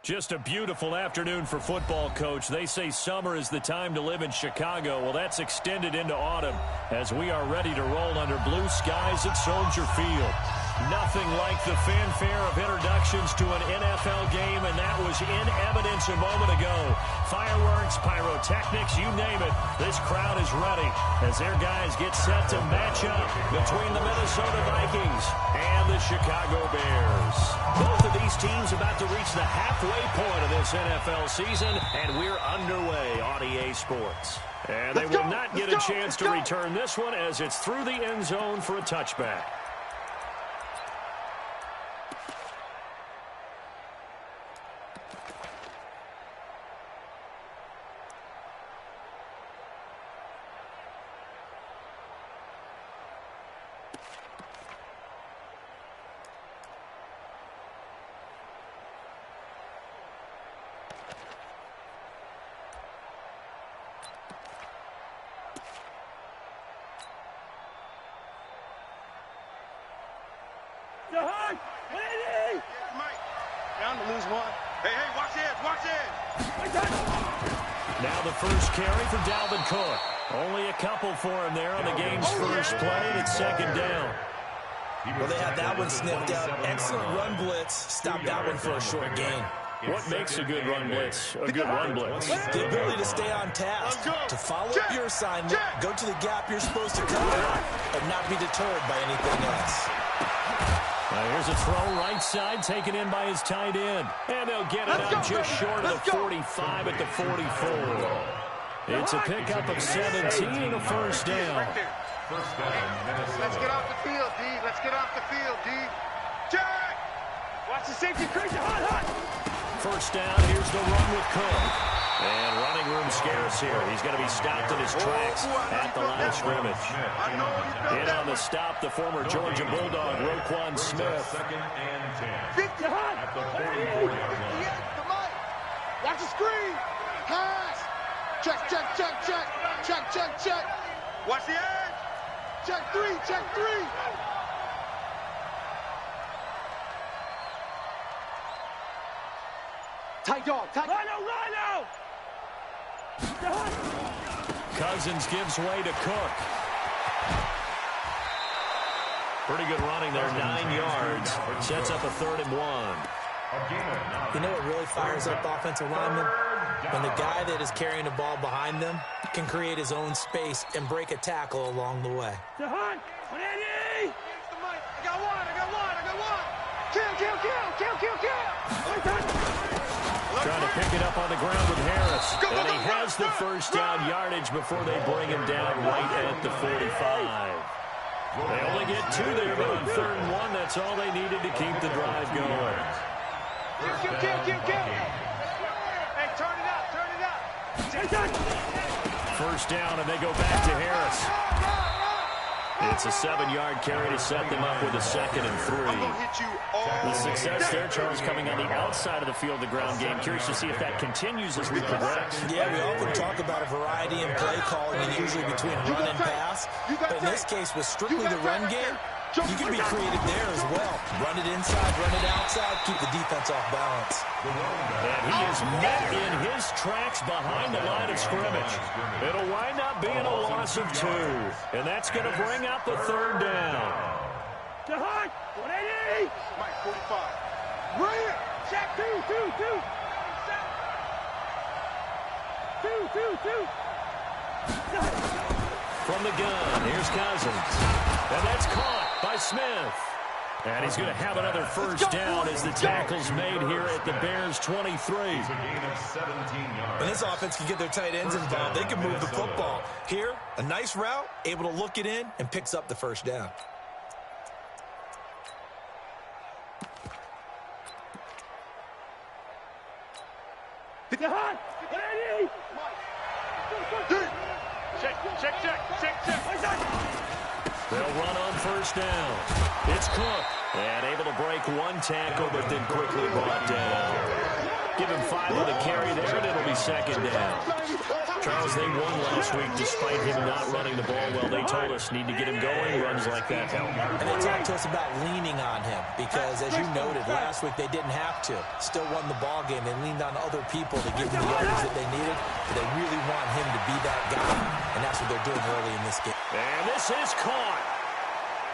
Just a beautiful afternoon for football, Coach. They say summer is the time to live in Chicago. Well, that's extended into autumn as we are ready to roll under blue skies at Soldier Field. Nothing like the fanfare of introductions to an NFL game, and that was in evidence a moment ago. Fireworks, pyrotechnics, you name it. This crowd is ready as their guys get set to match up between the Minnesota Vikings and the Chicago Bears. Both of these teams about to reach the halfway point of this NFL season, and we're underway on EA Sports. And they will not get a chance to return this one as it's through the end zone for a touchback. Down to lose one. Hey, watch it. Now the first carry for Dalvin Cook. Only a couple for him there on the game's first play, and it's second down. Well, they had that one sniffed out. Excellent run blitz. Stop that one for a short gain. What makes a good run blitz a good run blitz? The ability to stay on task, to follow up your assignment, go to the gap you're supposed to cover, and not be deterred by anything else. Now here's a throw right side taken in by his tight end. And they'll get it out just short of the 45 at the 44. It's a pickup of 17 and a first down. Let's get off the field, D. Let's get off the field, D. Jack! Watch the safety crazy. Hot. First down, here's the run with Cook. And running room scarce here. He's going to be stopped in his tracks at the line of scrimmage. In on the stop, the former Georgia Bulldog, Roquan Smith. Second and 10. 50 hot. At the 44-yard line. Watch the screen. Pass. Check. Watch the edge. Check three. Tight dog. Rhino. Cousins gives way to Cook. Pretty good running there, 9 yards. Sets up a 3rd and 1. You know what really fires up offensive linemen? When the guy that is carrying the ball behind them can create his own space and break a tackle along the way. I got one. Kill. Trying to pick it up on the ground with Harris. And he has the first down yardage before they bring him down right at the 45. They only get 2 there, but on 3rd and 1, that's all they needed to keep the drive going. Kill. Hey, turn it up. First down, and they go back to Harris. It's a 7-yard carry to set them up with a 2nd and 3. The success there, Charles, coming on the outside of the field, the ground game. Curious to see if that continues as we progress. Yeah, we often talk about a variety in play calling, and usually between run and pass. But in this case, with strictly the run game, you can be creative there as well. Run it inside, run it outside, keep the defense off balance. And he is met in his tracks behind the line of scrimmage. It'll wind up being a loss of 2. And that's going to bring out the 3rd down. 180. Mike, 45. Bring it. Check. 2. From the gun, here's Cousins. And that's caught by Smith. And he's going to have another first down as the tackle's made here at the Bears' 23. When this offense can get their tight ends involved, they can move the football. Here, a nice route, able to look it in, and picks up the first down. Check. They'll run on first down. It's Cook. And able to break 1 tackle, but then quickly brought down. Give him 5 on the carry there, and it'll be 2nd down. Charles, they won last week despite him not running the ball well. They told us need to get him going. Runs like that help. And they talked to us about leaning on him because, as you noted, last week they didn't have to. Still won the ball game. They leaned on other people to give them the yardage that they needed, but they really want him to be that guy, and that's what they're doing early in this game. And this is caught.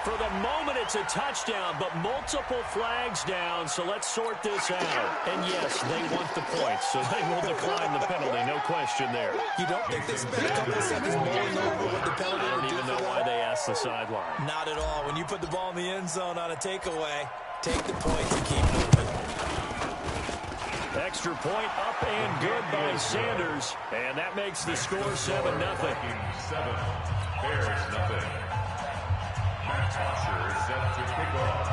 For the moment, it's a touchdown, but multiple flags down, so let's sort this out. And yes, they want the points, so they will decline the penalty, no question there. You don't think they spent a couple of seconds mulling over what the penalty I don't even know why they asked the sideline. Not at all. When you put the ball in the end zone on a takeaway, take the points and keep moving. Extra point up and good by Sanders, and that makes the score 7-0. 7, Bears nothing. Matt Tosher is set to kick off.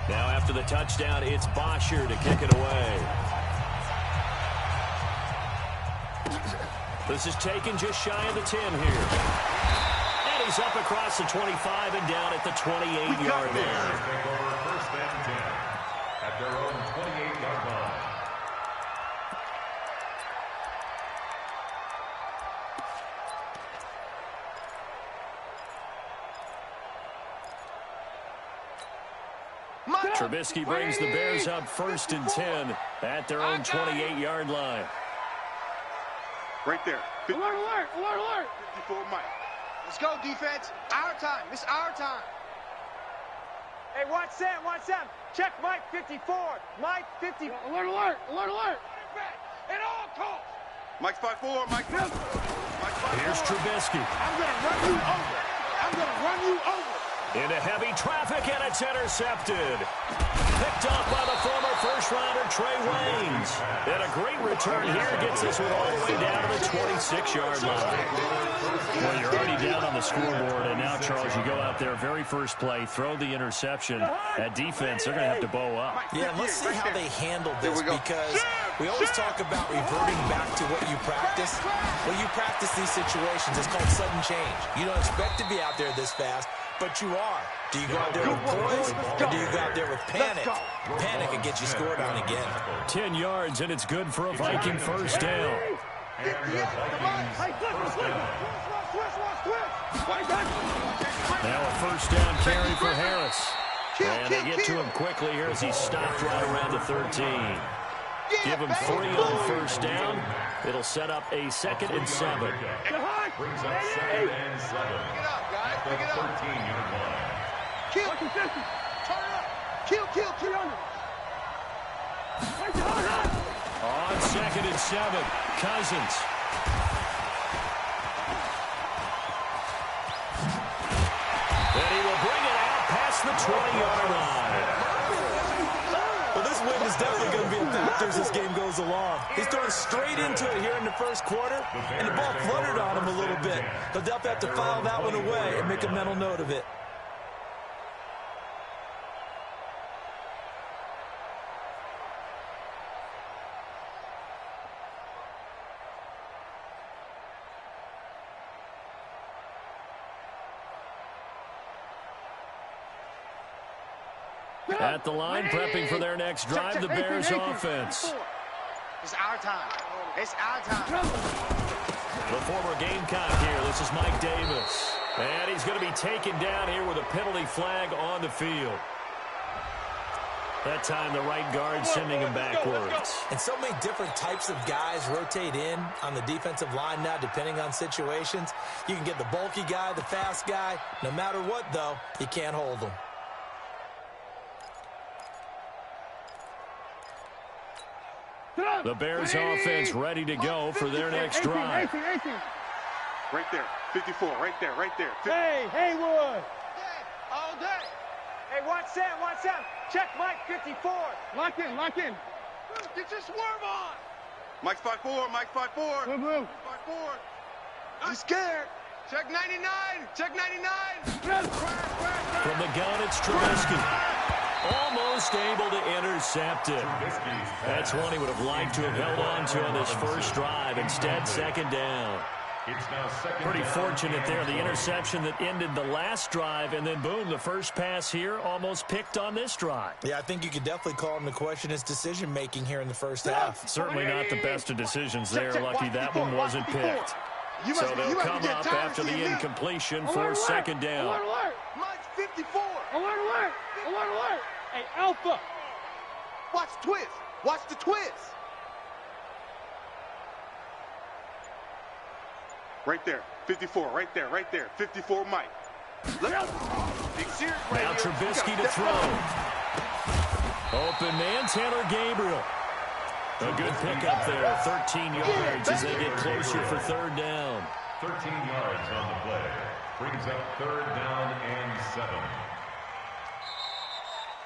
Now after the touchdown, it's Bosher to kick it away. This is taken just shy of the 10 here. And he's up across the 25 and down at the 28-yard line. Take over first and 10 at their own 28-yard line. Trubisky brings the Bears up first and 10 at their own 28-yard line. Right there. Alert, alert, alert, alert. 54 Mike. Let's go, defense. Our time. It's our time. Hey, watch Sam, watch Sam. Check Mike 54. Mike 50. Alert, alert, alert, alert. At all costs. Mike's 5-4. Mike 5-4. Here's Trubisky. I'm going to run you over. I'm going to run you over. Into heavy traffic, and it's intercepted. Picked up by the former first-rounder Trey Waynes. And a great return here gets us all the way down to the 26-yard line. Well, you're already down on the scoreboard, and now, Charles, you go out there, very first play, throw the interception. At defense, they're going to have to bow up. Yeah, let's see how they handle this, because we always talk about reverting back to what you practice. Well, you practice these situations. It's called sudden change. You don't expect to be out there this fast, but you are. Do you go out there with poise, or do you go out there with panic? Panic and get you scored on again. 10 yards, and it's good for a Viking first down. Now a first down carry for Harris. And they get to him quickly here as he stopped right around the 13. Give him 3 on first down. It'll set up a 2nd and 7. Brings up 2nd and 7. Pick it up, guys. Pick it up. 13-yard line. Kill. Turn it up. Kill. On 2nd and 7, Cousins. And he will bring it out past the 20-yard line. Well, this win is definitely going to be a factor as this game goes along. He's throwing straight into it here in the first quarter, and the ball fluttered on him a little bit. They'll definitely have to file that one away and make a mental note of it. At the line, prepping for their next drive, the Bears offense. It's our time. It's our time. The former Gamecock here. This is Mike Davis. And he's going to be taken down here with a penalty flag on the field. That time, the right guard sending him backwards. And so many different types of guys rotate in on the defensive line now, depending on situations. You can get the bulky guy, the fast guy. No matter what, though, you can't hold them. The Bears offense ready to go for their next drive. Right there. 54. Right there. Hey, Haywood. All day. Hey, watch Sam, watch Sam. Check Mike 54. Lock in. Get your swerve on. Mike's 5-4. Mike 5-4. Move. 5-4. I'm scared. Check 99. Check 99. From the gun, it's Trubisky. Almost able to intercept it. That's one he would have liked to have held on to on this first drive. Instead, 2nd down. Pretty fortunate there, the interception that ended the last drive, and then boom, the first pass here almost picked on this drive. Yeah, I think you could definitely call him to question his decision-making here in the first half. Certainly not the best of decisions there. Lucky that one wasn't picked. So they'll come up after the incompletion for second down. Alert, alert! Mike's 54! Alert, alert! Alert, alert! Hey, Alpha! Watch the twist! Watch the twist! Right there, 54, right there, right there. 54, Mike. Now Trubisky to throw. Open man, Taylor Gabriel. A good pickup there, 13 yards as they get closer for third down. 13 yards on the play. Brings up third down and 7.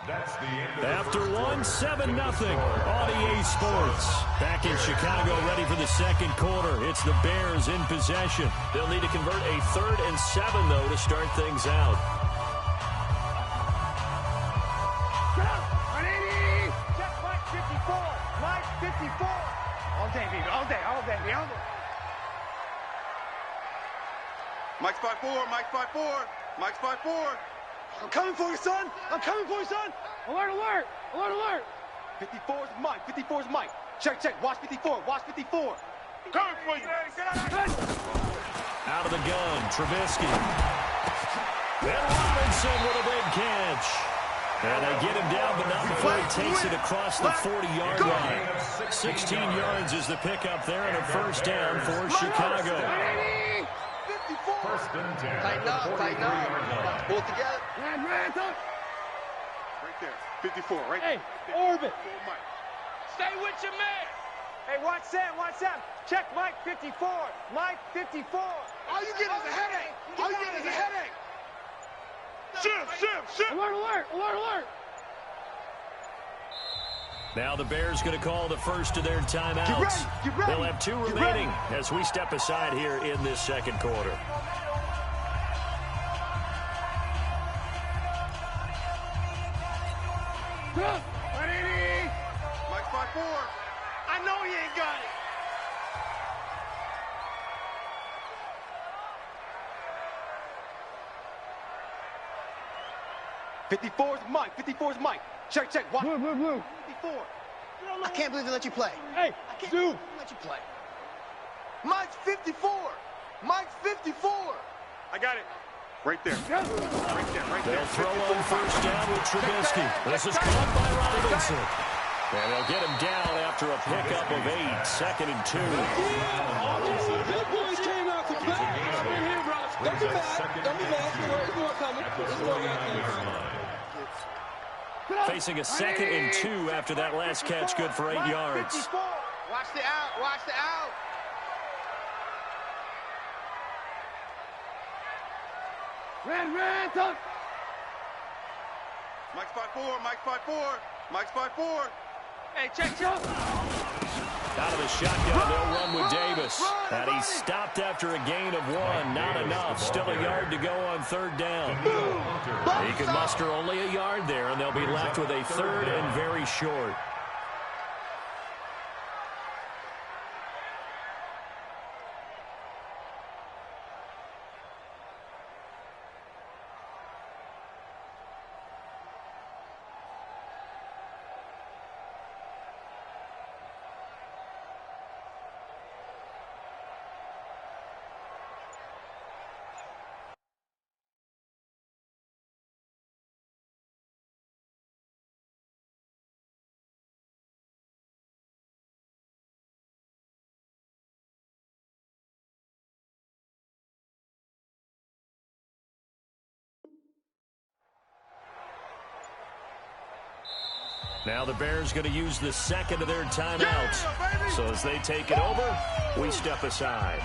That's the end of After 7-0 on EA Sports. Back in Chicago, ready for the second quarter. It's the Bears in possession. They'll need to convert a 3rd and 7, though, to start things out. Check Mike 54. Mike 54. All day, baby. All day, all day, all day. Mike's 5-4, Mike's 5-4, Mike's 5-4. I'm coming for you, son. I'm coming for you, son. Alert, alert. Alert, alert. 54 is Mike. 54 is Mike. Check, check. Watch 54. Watch 54. Coming for you. Out of the gun, Trubisky. And Robinson with a big catch. And they get him down, but not before he takes it across the 40-yard line. 16 yards is the pickup there, and a first down for Chicago. 54. First and 10. Tighten up, tighten up. Pull it together. Right there, 54, right Hey, there. orbit. 54, Mike. Stay with your man. Hey, watch that, watch that. Check Mike 54. Mike 54. All you get is a headache. All you get is a headache. Shift. Alert, alert, alert, alert. Now the Bears going to call the first of their timeouts. Get ready. They'll have 2 remaining as we step aside here in this second quarter. Mike's 5-4. I know he ain't got it. '54's Mike. 54's Mike. Check, check. Watch. Blue. 54. I can't believe they let you play. Hey, dude. Let you play. Mike's 54. Mike's 54. I got it. Right there. Right there. They'll throw on first down with Trubisky. This is caught by Robinson. And they'll get him down after a pickup of 8. Second and 2. Good boys came out to play. We're here, bro. Don't be mad. Don't be mad. There's more coming. There's more coming. Facing a 2nd and 2 after that last catch, good for 8 yards. Watch the out. Watch the out. Red, tuck. Mike's 5-4. Mike's 5-4. Mike's 5-4. Hey, check. Out of the shotgun, they'll run with Davis. And he's stopped after a gain of 1. Not enough. Still a yard to go on third down. He can muster only a yard there, and they'll be left with a 3rd and very short. Now the Bears going to use the 2nd of their timeouts. So as they take it over, we step aside.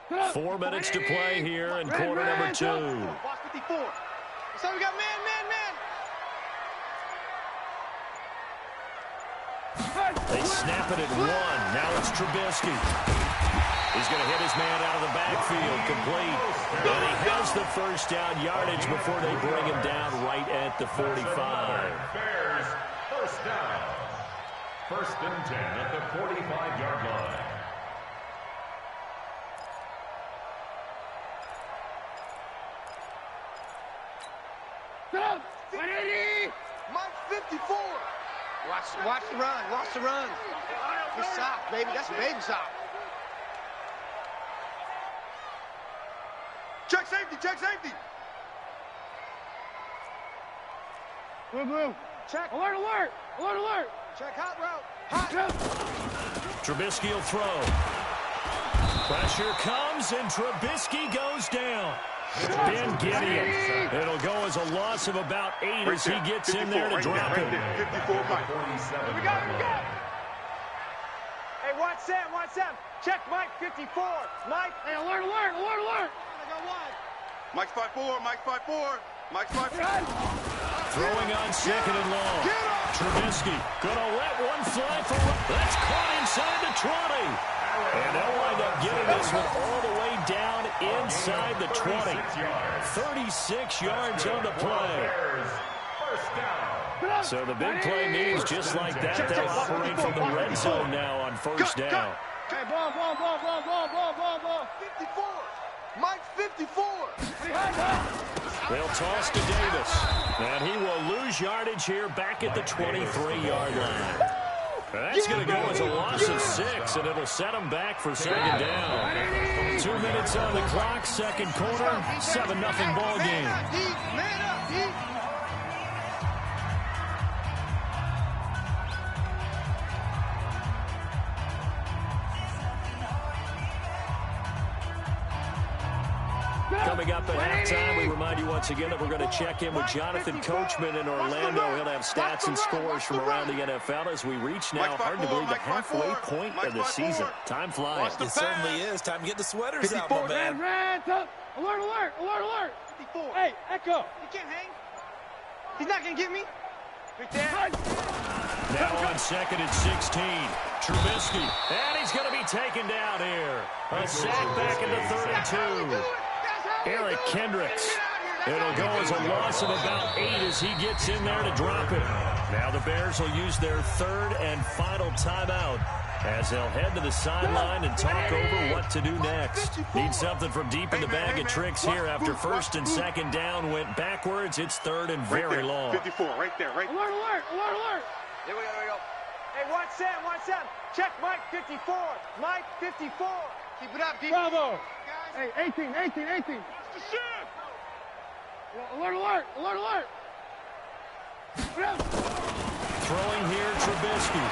4 minutes to play here in quarter number 2. Watch 54. So we got man. They snap it at 1. Now it's Trubisky. He's going to hit his man out of the backfield, complete. And he has the first down yardage before they bring him down right at the 45. Bears, first down. First and 10 at the 45-yard line. Mike 54. Watch the run. Watch the run. Good sock, baby. That's a baby sock. Check safety. Blue. Check. Alert. Check hot route. Hot. Trubisky will throw. Pressure comes, and Trubisky goes down. Ben Gideon. It'll go as a loss of about 8 as he gets in there to drop him. 54 Mike. We got it. Hey, watch Sam. Check Mike 54. Mike. Hey, alert. Mike's 5'4". Mike's 5'4". Throwing on second and long. Trubisky gonna let one fly for that's caught inside the 20. And they'll wind up getting this one all the way down inside the 20. 36 yards on the play. So the big play means just like that, they'll operate from the red zone now on first down. Hey, ball. 54. Mike 54. They'll toss to Davis. And he will lose yardage here back at the 23-yard line. That's going to go as a loss of 6, and it'll set him back for second down. 2 minutes on the clock, second quarter, 7-0 ball game. Man up. Coming up at halftime, we remind you once again that we're going to check in with Jonathan Coachman in Orlando. He'll have stats and scores from around the NFL as we reach now, hard to believe, the halfway point of the season. Time flies. It certainly is. Time to get the sweaters out, my man. Alert. 54. Hey, Echo. He can't hang. He's not going to get me. Now on second and 16. Trubisky. And he's going to be taken down here. A sack back in the 32. Eric Kendricks. It'll go as a loss of about 8 as he gets in there to drop it. Now the Bears will use their third and final timeout as they'll head to the sideline and talk over what to do next. Need something from deep in the bag of tricks here after first and second down went backwards. It's third and very long. 54, right there. Alert. There we go. Hey, watch Sam. Check Mike 54. Mike 54. Keep it up, D. Bravo. Hey, 18. What's the shit? Alert. Throwing here, Trubisky.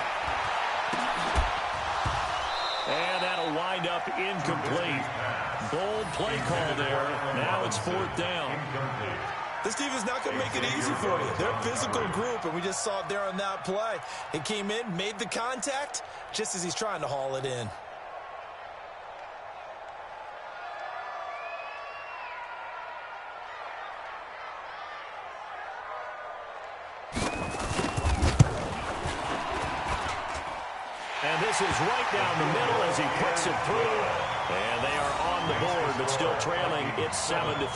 And that'll wind up incomplete. Bold play call there. Now it's fourth down. This defense is not going to make it easy for you. They're a physical group, and we just saw it there on that play. It came in, made the contact, just as he's trying to haul it in. And this is right down the middle as he puts it through. And they are on the board, but still trailing. It's 7-3.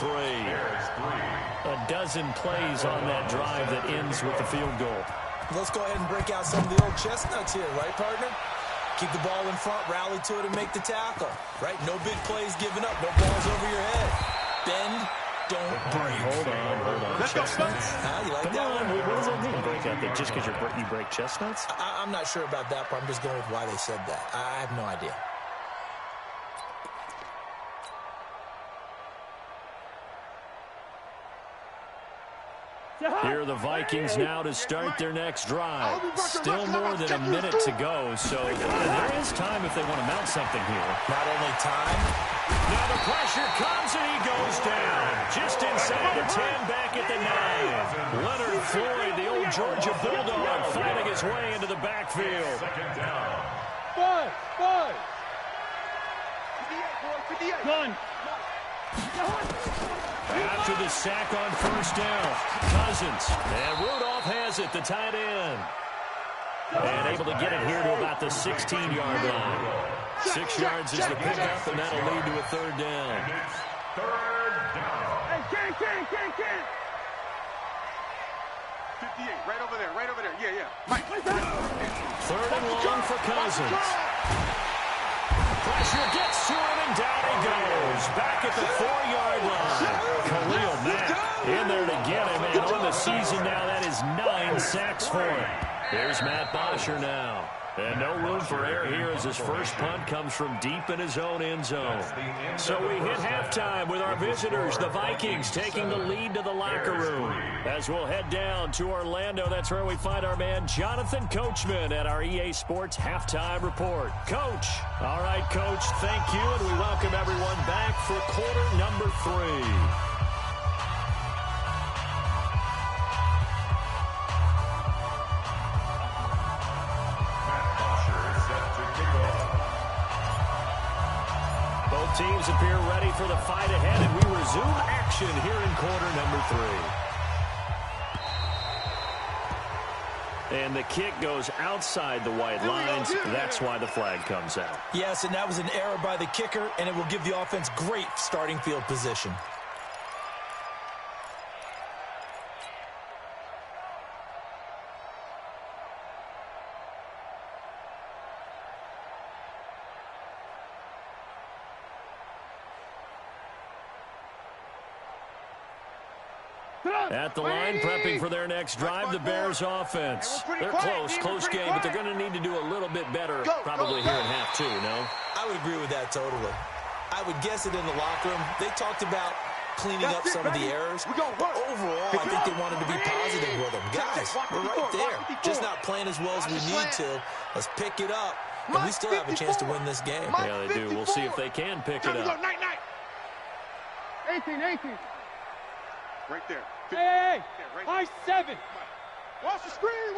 A dozen plays on that drive that ends with the field goal. Let's go ahead and break out some of the old chestnuts here, right, partner? Keep the ball in front, rally to it, and make the tackle, right? No big plays given up, no balls over your head. Bend, don't break. Hold on. Chestnuts? You like Come that on, one? what does that mean, break out? That just because you break chestnuts? I'm not sure about that, but I'm just going with why they said that. I have no idea. Here are the Vikings now to start their next drive. Still more than a minute to go, so there is time if they want to mount something here. Not only time. Now the pressure comes and he goes down. Just inside the 10, back at the 9. Leonard Floyd, the old Georgia Bulldog, finding his way into the backfield. Second down. Five. Done. After the sack on first down, Cousins. And Rudolph has it, the tight end. And able to get it here to about the 16-yard line. 6 yards is the pickup, and that'll lead to a third down. Third down. Hey, Ken. 58, right over there. Yeah. Mike. Third and long for Cousins. Pressure gets to him, and down he goes. Back at the 4-yard line. Khalil Mack in there to get him, and on the season now, that is 9 sacks for him. Here's Matt Bosher now. And no room for error here as his first punt comes from deep in his own end zone. So we hit halftime with our visitors, the Vikings, taking the lead to the locker room. As we'll head down to Orlando, that's where we find our man Jonathan Coachman at our EA Sports Halftime Report. Coach. All right, Coach, thank you, and we welcome everyone back for quarter number 3. Teams appear ready for the fight ahead, and we resume action here in quarter number 3. And the kick goes outside the white lines. That's why the flag comes out. Yes, and that was an error by the kicker, and it will give the offense great starting field position. At the line, prepping for their next drive, the Bears offense. They're close game, but they're going to need to do a little bit better probably here in half 2, no? I would agree with that totally. I would guess it in the locker room. They talked about cleaning up some of the errors. But overall, I think they wanted to be positive with them. Guys, we're right there. Just not playing as well as we need to. Let's pick it up, and we still have a chance to win this game. Yeah, they do. We'll see if they can pick it up. 18. Right there. Hey, high 7. Watch the screen.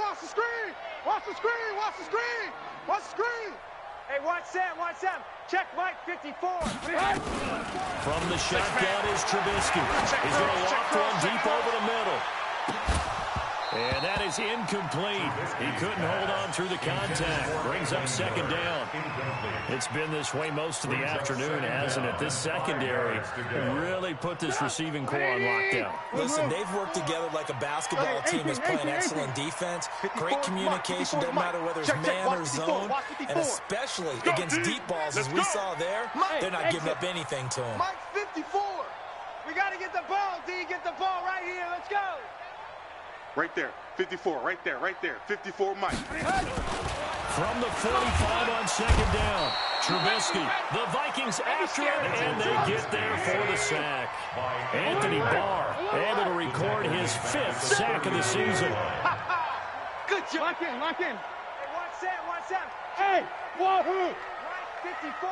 Hey, watch Sam. Check Mike 54. From the shotgun is Trubisky. He's going to loft one deep over the middle. And that is incomplete. He couldn't hold on through the contact. Brings up second down. It's been this way most of the afternoon, hasn't it? This secondary really put this receiving core on lockdown. Listen, they've worked together like a basketball team is playing excellent defense. Great communication, doesn't matter whether it's man or zone. And especially against deep balls, as we saw there, they're not giving up anything to him. Mike 54. We got to get the ball, D. Get the ball right here. Let's go. Right there, 54, right there, 54, Mike. From the 45 on second down, Trubisky, the Vikings after it, and they get there for the sack. Anthony Barr able to record his 5th sack of the season. Good job. Lock in. Hey, watch Sam. Hey, wahoo. Mike 54.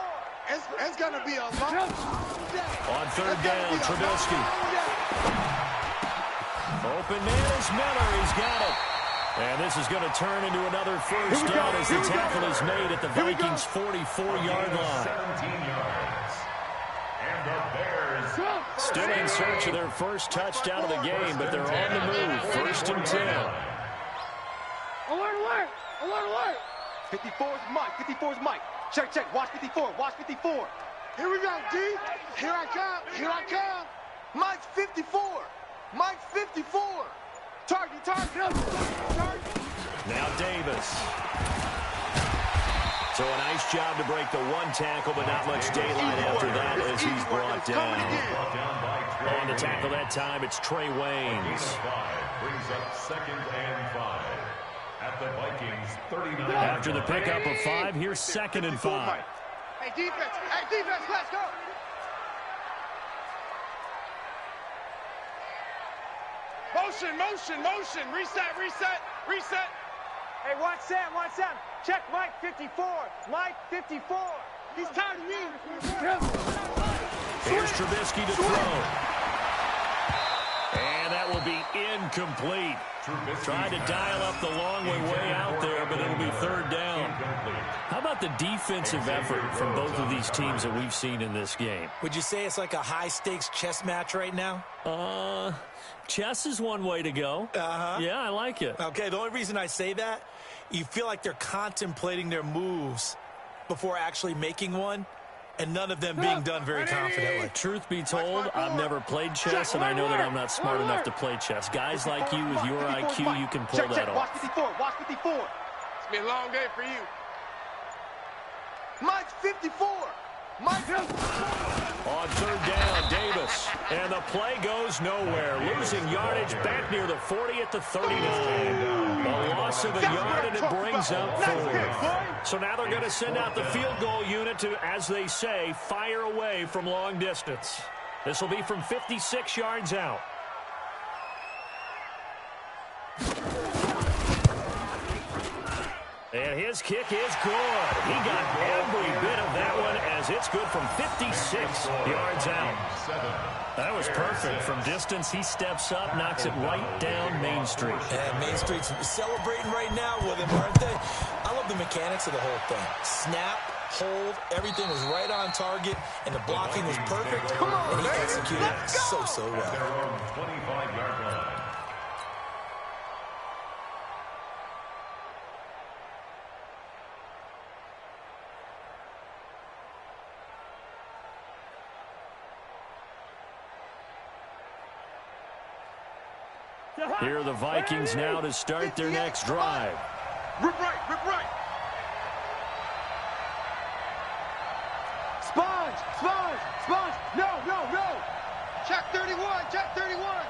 It's going to be a long. On third down, Trubisky. Open man is Miller. He's got it. And this is going to turn into another first down as the tackle is made at the Vikings' 44-yard line. 17 yards. And the Bears still in search of their first touchdown of the game, but they're on the move. First and 10. Alert. 54's Mike. Check. Watch 54. Here we go, D. Here I come. Mike 54. Target. Now Davis. So a nice job to break the one tackle, but not much daylight after that as he's brought down. On the tackle that time, it's Trey Waynes. brings up 2nd and 5 at the Vikings 39. After the pickup of 5, here's 2nd and 5. Hey, defense, let's go. Motion. Reset. Hey, watch Sam. Check Mike 54. He's tired of you. Here's Trubisky to throw. And that will It'll be incomplete. Tried to dial up the long way out there, but it'll be third down. How about the defensive effort from both of these teams that we've seen in this game? Would you say it's like a high-stakes chess match right now? Chess is one way to go. Yeah, I like it. Okay, the only reason I say that, you feel like they're contemplating their moves before actually making one, and none of them being done very confidently. Truth be told, I've never played chess, and I know that I'm not smart enough to play chess. Guys like you with your IQ, you can pull that off. Watch 54, watch 54. It's been a long day for you. Mike's 54. On third down, Davis. And the play goes nowhere. Losing yardage back near the 40 at the 39. A loss of a yard, and it brings up 4. So now they're going to send out the field goal unit to, as they say, fire away from long distance. This will be from 56 yards out. And his kick is good. He got every bit of that one as it's good from 56 yards out. That was perfect. From distance, he steps up, knocks it right down Main Street. And Main Street's celebrating right now with him, aren't they? I love the mechanics of the whole thing. Snap, hold, everything was right on target, and the blocking was perfect, and he executed so well. 25-yard line. Here are the Vikings now to start their next drive. Rip right, rip right. Sponge, sponge, sponge. No. Check 31, check 31.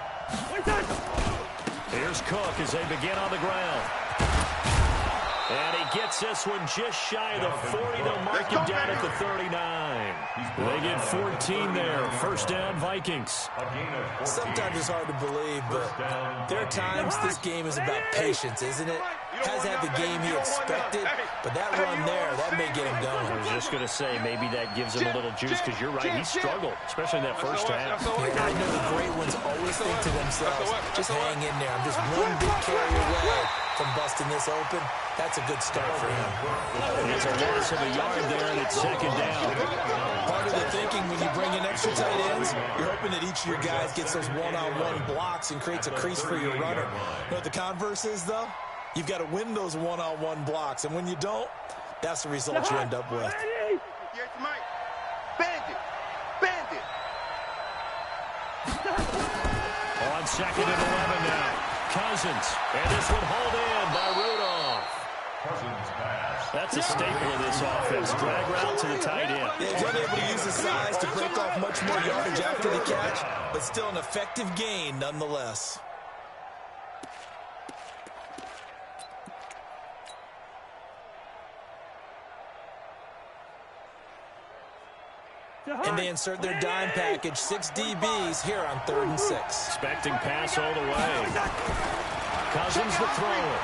Here's Cook as they begin on the ground. And he gets this one just shy of the 40. They'll mark him down at the 39. They get 14 there. First down, Vikings. Sometimes it's hard to believe, but there are times this game is about patience, isn't it? Has had the game he expected, but that run there, that may get him going. I was just going to say, maybe that gives him a little juice, because you're right, he struggled, especially in that first half. Yeah, I know the great ones always think to themselves, just hang in there. I'm just one big carry away from busting this open. That's a good start for him. It's a loss of a yard there, and it's second down. Part of the thinking when you bring in extra tight ends, you're hoping that each of your guys gets those one-on-one blocks and creates a crease for your runner. You know what the converse is, though? You've got to win those one-on-one blocks, and when you don't, that's the result you end up with. Here's Mike. Bandit. On second and 11 now. Cousins. And this one hauled in by Rudolph. Cousins pass. That's a staple of this offense. Drag route to the tight end. Yeah, he's unable to use his size to break off much more yardage after the catch, but still an effective gain nonetheless. And they insert their dime package, 6 DBs here on 3rd and 6. Expecting pass all the way. Cousins the thrower.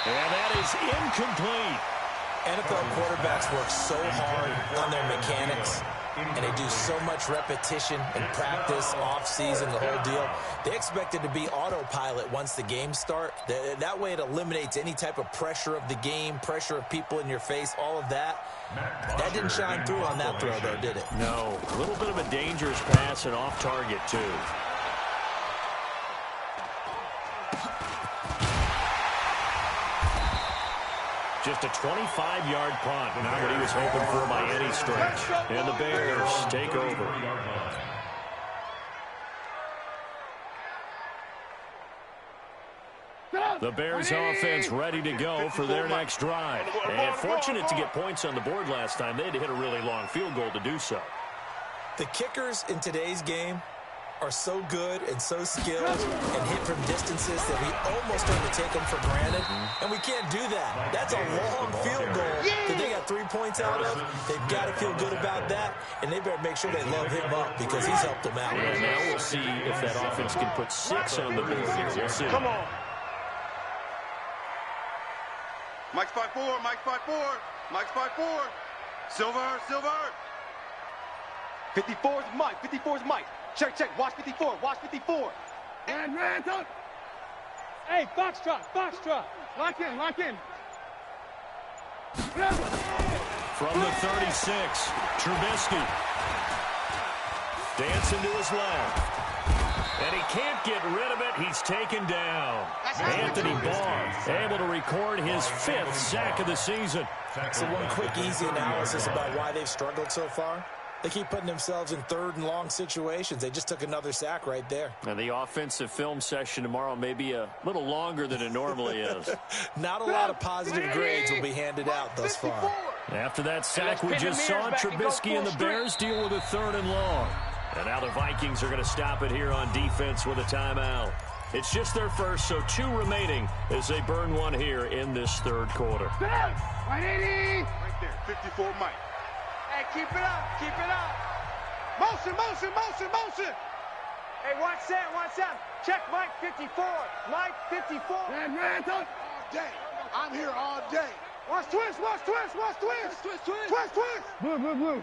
And that is incomplete. NFL quarterbacks work so hard on their mechanics, and they do so much repetition and practice, off-season, the whole deal. They expect it to be autopilot once the games start. That way it eliminates any type of pressure of the game, pressure of people in your face, all of that. That didn't shine through on that throw, though, did it? No. A little bit of a dangerous pass and off target, too. Just a 25-yard punt. Not what he was hoping for by any stretch. And the Bears take over. The Bears offense ready to go for their next drive. And fortunate to get points on the board last time. They had to hit a really long field goal to do so. The kickers in today's game are so good and so skilled and hit from distances that we almost start to take them for granted. And we can't do that. That's a long field goal that they got 3 points out of. They've got to feel good about that, and they better make sure they love him up because he's helped them out. And now we'll see if that offense can put 6 on the board here. We'll see. Come on. Mike's 5-4, Mike's 5-4, Mike's 5-4. Silver. 54's Mike. 54's Mike. Check, check. Watch 54. Watch 54. And Randall. Hey, box drop. Lock in, lock in. From the 36, Trubisky. Dancing to his left. And he can't get rid of it. He's taken down. Anthony Barr able to record his 5th sack of the season. So one quick, easy analysis about why they've struggled so far. They keep putting themselves in 3rd and long situations. They just took another sack right there. And the offensive film session tomorrow may be a little longer than it normally is. Not a lot of positive grades will be handed out thus far. After that sack we just saw, Trubisky and the Bears deal with a 3rd and long. And now the Vikings are going to stop it here on defense with a timeout. It's just their first, so 2 remaining as they burn one here in this 3rd quarter. 180. Right there. 54 Mike. Hey, keep it up. Keep it up. Motion, motion, motion, motion. Hey, watch that. Check Mike 54. Mike 54. And Randall. All day. I'm here all day. Watch twist. Twist. Blue.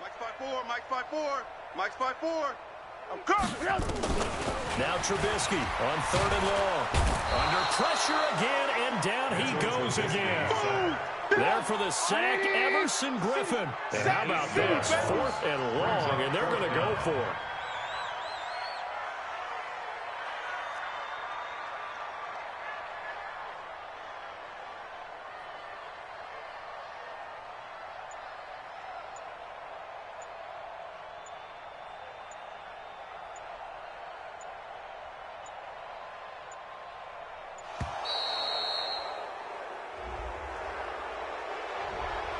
Mike's 5'4", Mike's 5'4". I'm coming. Now Trubisky on 3rd and long. Under pressure again, and down he goes again. There for the sack, Everson Griffin. And how about this? 4th and long, and they're going to go for it.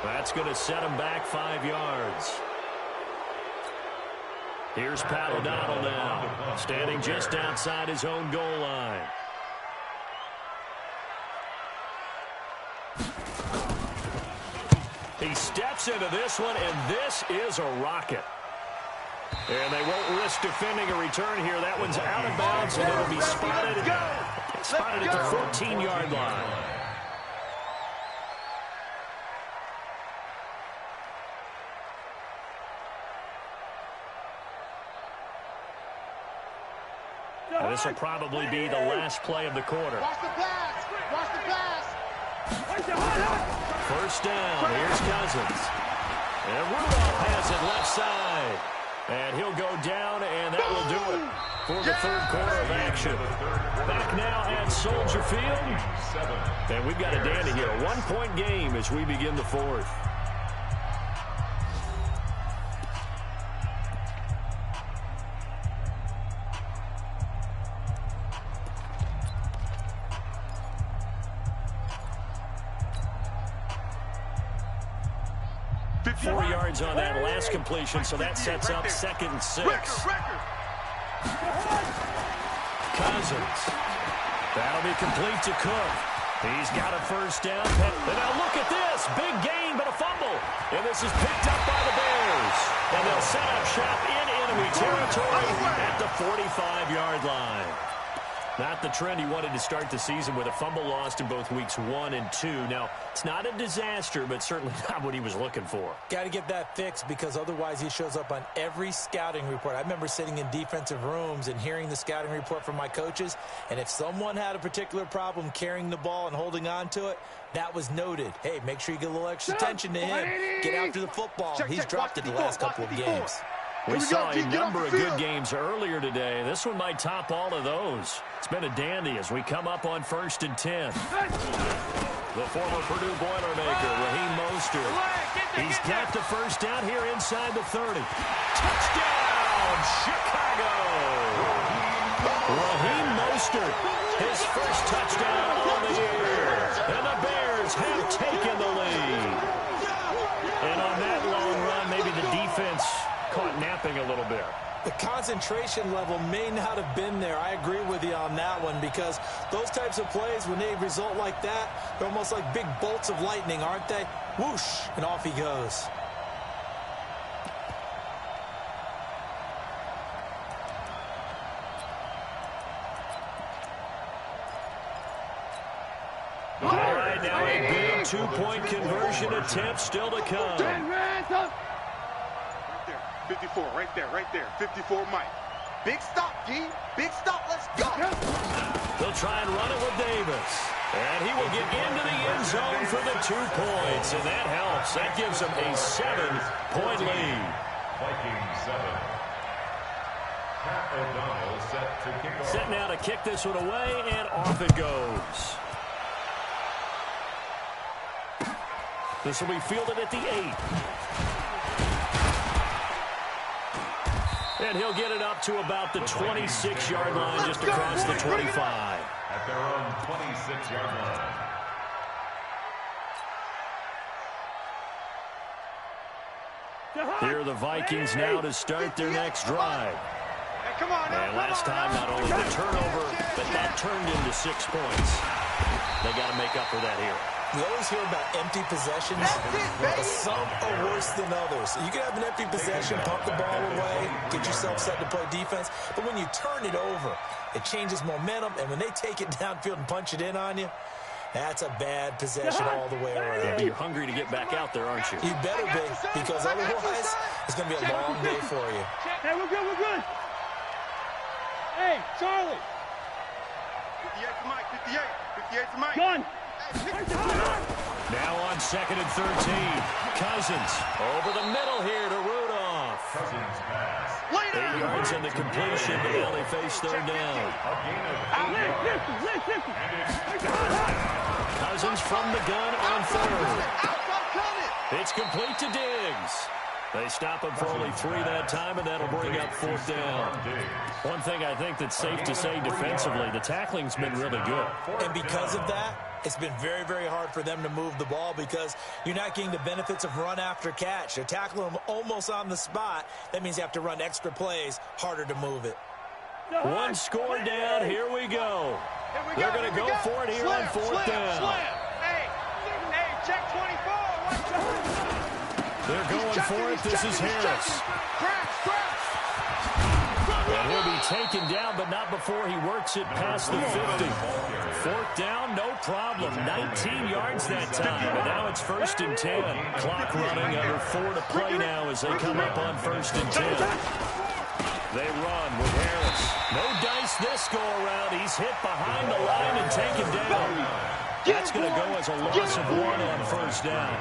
That's going to set him back 5 yards. Here's Pat O'Donnell now, standing just outside his own goal line. He steps into this one, and this is a rocket. And they won't risk defending a return here. That one's out of bounds, and it'll be spotted at the 14-yard line. This will probably be the last play of the quarter. Watch the pass. First down. Here's Cousins. And Rudolph has it left side. And he'll go down, and that will do it for the 3rd quarter of action. Back now at Soldier Field. And we've got a dandy here. A 1-point game as we begin the 4th. On that last completion, so that sets up 2nd and 6. Cousins. That'll be complete to Cook. He's got a first down. And now look at this. Big gain, but a fumble. And this is picked up by the Bears. And they'll set up shop in enemy territory at the 45-yard line. Not the trend he wanted to start the season with a fumble lost in both weeks 1 and 2. Now, it's not a disaster, but certainly not what he was looking for. Got to get that fixed because otherwise he shows up on every scouting report. I remember sitting in defensive rooms and hearing the scouting report from my coaches, and if someone had a particular problem carrying the ball and holding on to it, that was noted. Hey, make sure you get a little extra attention to him. Get after the football. He's dropped it the last couple of games. We saw a number of good games earlier today. This one might top all of those. It's been a dandy as we come up on 1st and 10. The former Purdue Boilermaker, Raheem Mostert. He's got the first down here inside the 30. Touchdown, Chicago! Raheem Mostert, his first touchdown on the year. And the Bears have taken the lead. And on that long run, maybe the defense caught napping a little bit. The concentration level may not have been there. I agree with you on that one because those types of plays, when they result like that, they're almost like big bolts of lightning, aren't they? Whoosh, and off he goes. All right, now a big 2-point conversion attempt still to come. 54, right there, 54 Mike. Big stop, D. Big stop, let's go. They'll try and run it with Davis. And he will get into the end zone for the 2 points, and that helps. That gives them a 7-point lead. Vikings 7. Pat O'Donnell set to kick off. Set now to kick this one away, and off it goes. This will be fielded at the 8. And he'll get it up to about the 26-yard line, just across the 25. At their own 26-yard line. Here are the Vikings now to start their next drive. And last time, not only the turnover, but that turned into 6 points. They got to make up for that here. We always hear about empty possessions. Some are worse than others. You can have an empty possession, pump the ball away, get yourself set to play defense. But when you turn it over, it changes momentum. And when they take it downfield and punch it in on you, that's a bad possession all the way around. Yeah, but you're hungry to get back out there, aren't you? You better be, because otherwise it's going to be a long day for you. Hey, we're good, we're good. Hey, Charlie. 58 to Mike, 58. 58 to Mike. Gun. Now on 2nd and 13. Cousins over the middle here to Rudolph. Cousins pass. 8 yards in the completion, but now they face 3rd down. A gain of 8 yards. Cousins from the gun on 3rd. It's complete to Diggs. They stop him for only 3 that time, and that'll bring up 4th down. One thing I think that's safe to say defensively, the tackling's been really good. And because of that, it's been very, very hard for them to move the ball because you're not getting the benefits of run after catch. They're tackling them almost on the spot. That means you have to run extra plays, harder to move it. 1 score down. Here we go. They're going to go for it here on 4th down. Hey, check 24. They're going for it. This is Harris. And he'll be taken down, but not before he works it past the 50. 4th down, no problem. 19 yards that time, and now it's 1st and 10. Clock running, under 4 to play now as they come up on 1st and 10. They run with Harris. No dice this go-around. He's hit behind the line and taken down. That's going to go as a loss of 1 on 1st down.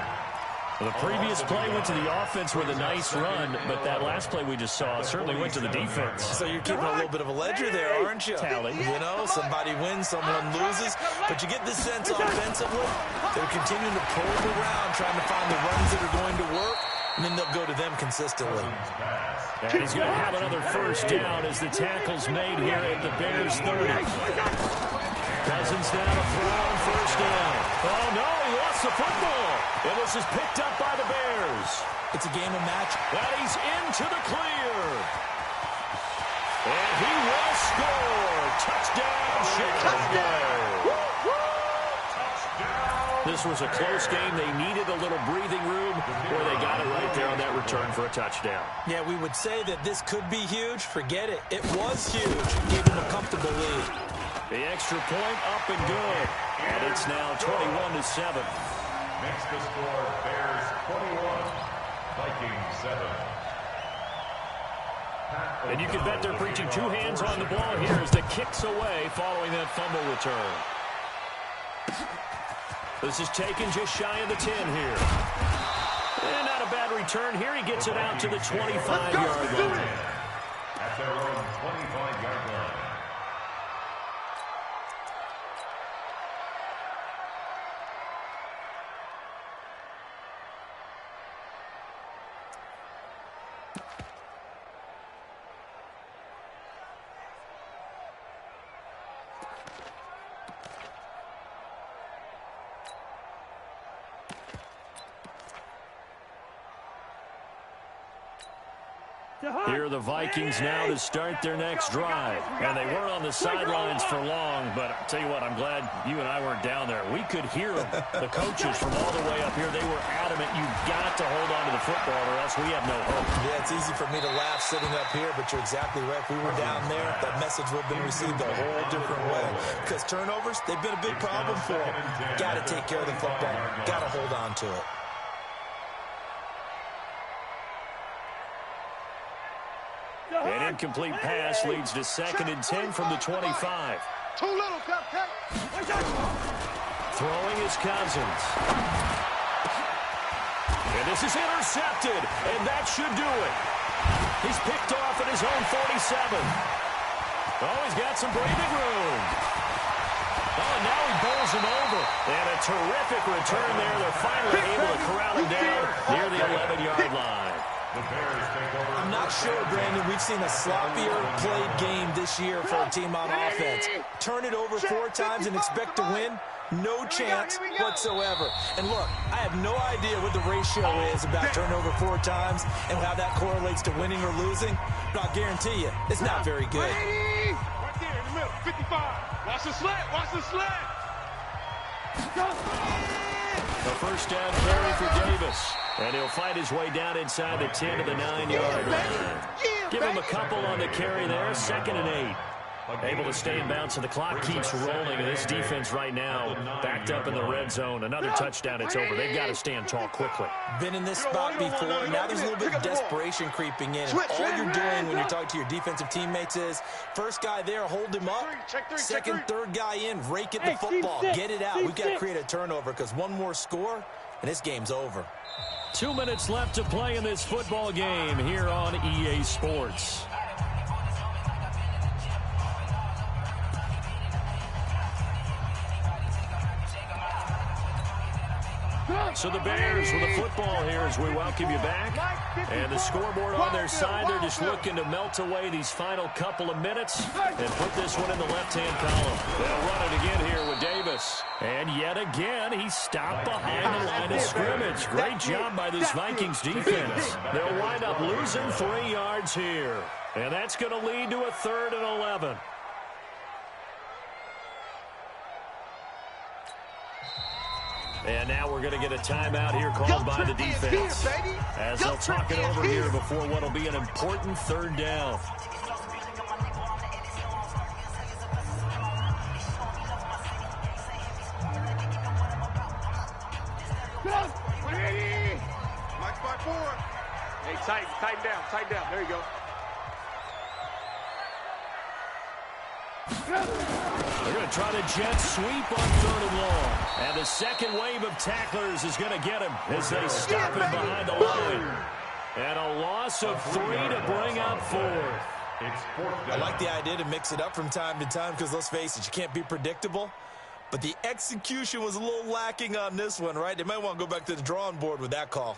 The previous play went to the offense with a nice run, but that last play we just saw certainly went to the defense. So you're keeping a little bit of a ledger there, aren't you? Tally. You know, somebody wins, someone loses. But you get this sense offensively, they're continuing to probe around, trying to find the runs that are going to work, and then they'll go to them consistently. And he's going to have another 1st down as the tackle's made here at the Bears 30. Cousins down to throw on 1st down. Oh, no, he lost the football. And this is picked up by the Bears. It's a game of match. And he's into the clear. And he will score. Touchdown, Chicago. This was a close game. They needed a little breathing room where they got it right there on that return for a touchdown. Yeah, we would say that this could be huge. Forget it. It was huge. Gave them a comfortable lead. The extra point up and good. And it's now 21-7. Makes the score Bears 21, Vikings 7. And you can bet they're preaching 2 hands on the ball here as the kick's away following that fumble return. This is taken just shy of the 10 here. And not a bad return here. He gets it out to the 25-yard line. At their own 25-yard line. Here are the Vikings now to start their next drive. And they weren't on the sidelines for long, but I'll tell you what, I'm glad you and I weren't down there. We could hear them. The coaches from all the way up here, they were adamant, you've got to hold on to the football or else we have no hope. Yeah, it's easy for me to laugh sitting up here, but you're exactly right. If we were down there, that message would have been received a whole different way. Because turnovers, they've been a big problem for them. Got to take care of the football. Got to hold on to it. An incomplete pass leads to 2nd and 10 from the 25. Too little, Cupcake. Throwing is Cousins. And this is intercepted, and that should do it. He's picked off at his own 47. Oh, he's got some breathing room. Oh, and now he bowls him over. And a terrific return there. They're finally able to corral him down near the 11-yard line. I'm not sure, Brandon, we've seen a sloppier played game this year for a team on offense. Turn it over 4 times and expect to win? No chance whatsoever. And look, I have no idea what the ratio is about turnover 4 times and how that correlates to winning or losing, but I'll guarantee you, it's not very good. Right there in the middle, 55. Watch the slant, watch the slant. The first down carry for Davis. And he'll fight his way down inside the 10 to the 9-yard line. Give him a couple on the carry there, 2nd and 8. Able to stay in bounds, so the clock keeps rolling. And this defense right now backed up in the red zone. Another touchdown, it's over. They've got to stand tall quickly. Been in this spot before. Now there's a little bit of desperation creeping in. And all you're doing when you're talking to your defensive teammates is, first guy there, hold him up. Second, third guy in, rake at the football. Get it out. We've got to create a turnover because one more score, and this game's over. 2 minutes left to play in this football game here on EA Sports. So the Bears with the football here as we welcome you back. And the scoreboard on their side, they're just looking to melt away these final couple of minutes and put this one in the left-hand column. They'll run it again here with Davis. And yet again, he stopped behind the line of scrimmage. Great job by this Vikings defense. They'll wind up losing 3 yards here. And that's going to lead to a 3rd and 11. And now we're going to get a timeout here called by the defense as they'll talk it over here before what will be an important 3rd down. Mike spot forward. Hey, tighten down. There you go. They're going to try to jet sweep on 3rd and long. And the second wave of tacklers is going to get him as they stop him behind the line. And a loss of 3 to bring up 4th. I like the idea to mix it up from time to time because, let's face it, you can't be predictable. But the execution was a little lacking on this one, right? They might want to go back to the drawing board with that call.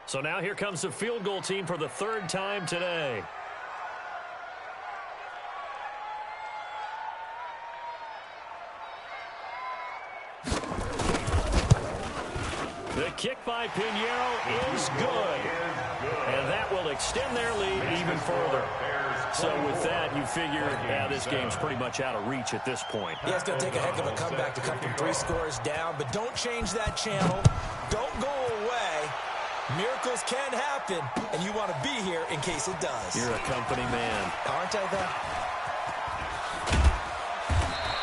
So now here comes the field goal team for the 3rd time today. The kick by Pinheiro is good. And that will extend their lead even further. So with that, you figure, this game's pretty much out of reach at this point. Yeah, it's going to take a heck of a comeback to come from 3 scores down. But don't change that channel. Don't go away. Miracles can happen, and you want to be here in case it does. You're a company man. Aren't I, though?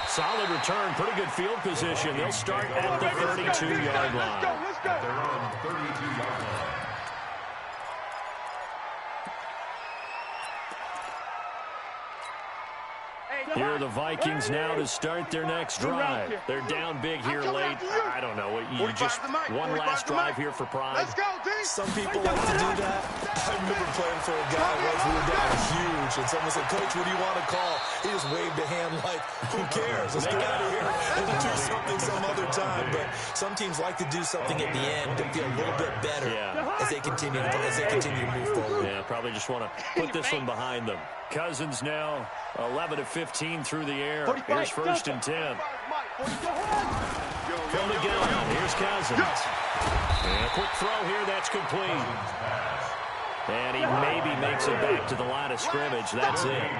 Solid return, pretty good field position. They'll start at the 32-yard line. Let's go. At their own 32-yard line. Here are the Vikings now to start their next drive. They're down big here late. I don't know. You just one last drive here for pride. Let's go, D. Some people like to do that. I remember playing for a guy once we were down huge, and someone said, "Coach, what do you want to call?" He just waved a hand like, "Who cares? Let's get out of here and do something some other time." But some teams like to do something at the end to feel a little bit better as they continue to move forward. Yeah, probably just want to put this one behind them. Cousins now 11 of 15 through the air. Here's 1st and 10. From the gun, here's Cousins. And a quick throw here, that's complete. And he maybe makes it back to the line of scrimmage. That's it.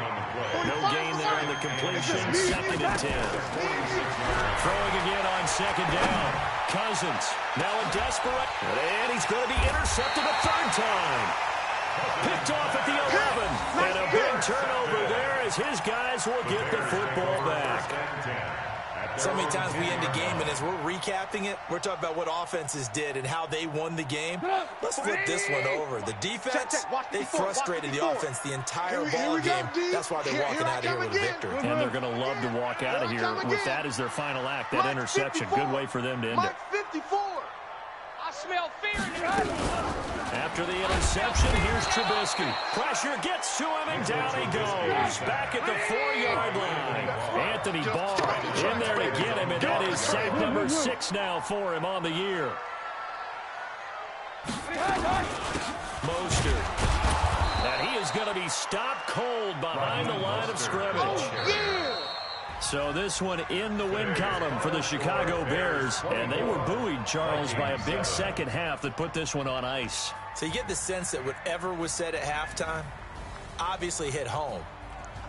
No gain there in the completion. 2nd and 10. Throwing again on 2nd down. Cousins now a desperate. And he's going to be intercepted a 3rd time. Picked off at the 11. And a big turnover there as his guys will get the football back. So many times we end a game, and as we're recapping it, we're talking about what offenses did and how they won the game. Let's flip this one over. The defense, they frustrated the offense the entire ball game. That's why they're walking out of here with a victory. And they're going to love to walk out of here with that as their final act, that interception. Good way for them to end it. 54. I smell fear in your eyes. After the interception, here's Trubisky. Pressure gets to him, and down he goes. Back at the 4-yard line. Anthony Barr in there to get him, and that is sack number 6 now for him on the year. Mostert. And he is going to be stopped cold behind the line of scrimmage. So this one in the win column for the Chicago Bears. And they were buoyed, Charles, by a big second half that put this one on ice. So you get the sense that whatever was said at halftime obviously hit home.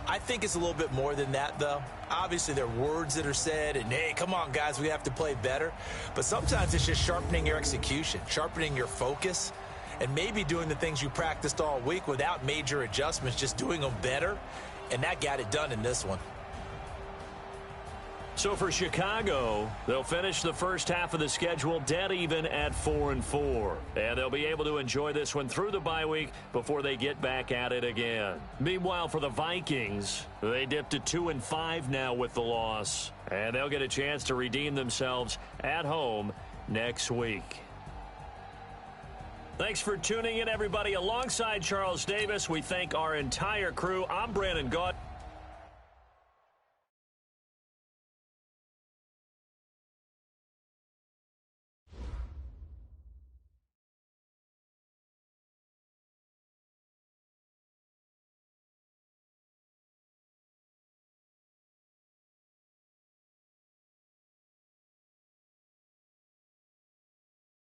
I think it's a little bit more than that, though. Obviously, there are words that are said, and, hey, come on, guys, we have to play better. But sometimes it's just sharpening your execution, sharpening your focus, and maybe doing the things you practiced all week without major adjustments, just doing them better. And that got it done in this one. So for Chicago, they'll finish the first half of the schedule dead even at 4-4. And they'll be able to enjoy this one through the bye week before they get back at it again. Meanwhile, for the Vikings, they dipped to 2-5 now with the loss. And they'll get a chance to redeem themselves at home next week. Thanks for tuning in, everybody. Alongside Charles Davis, we thank our entire crew. I'm Brandon Gaud.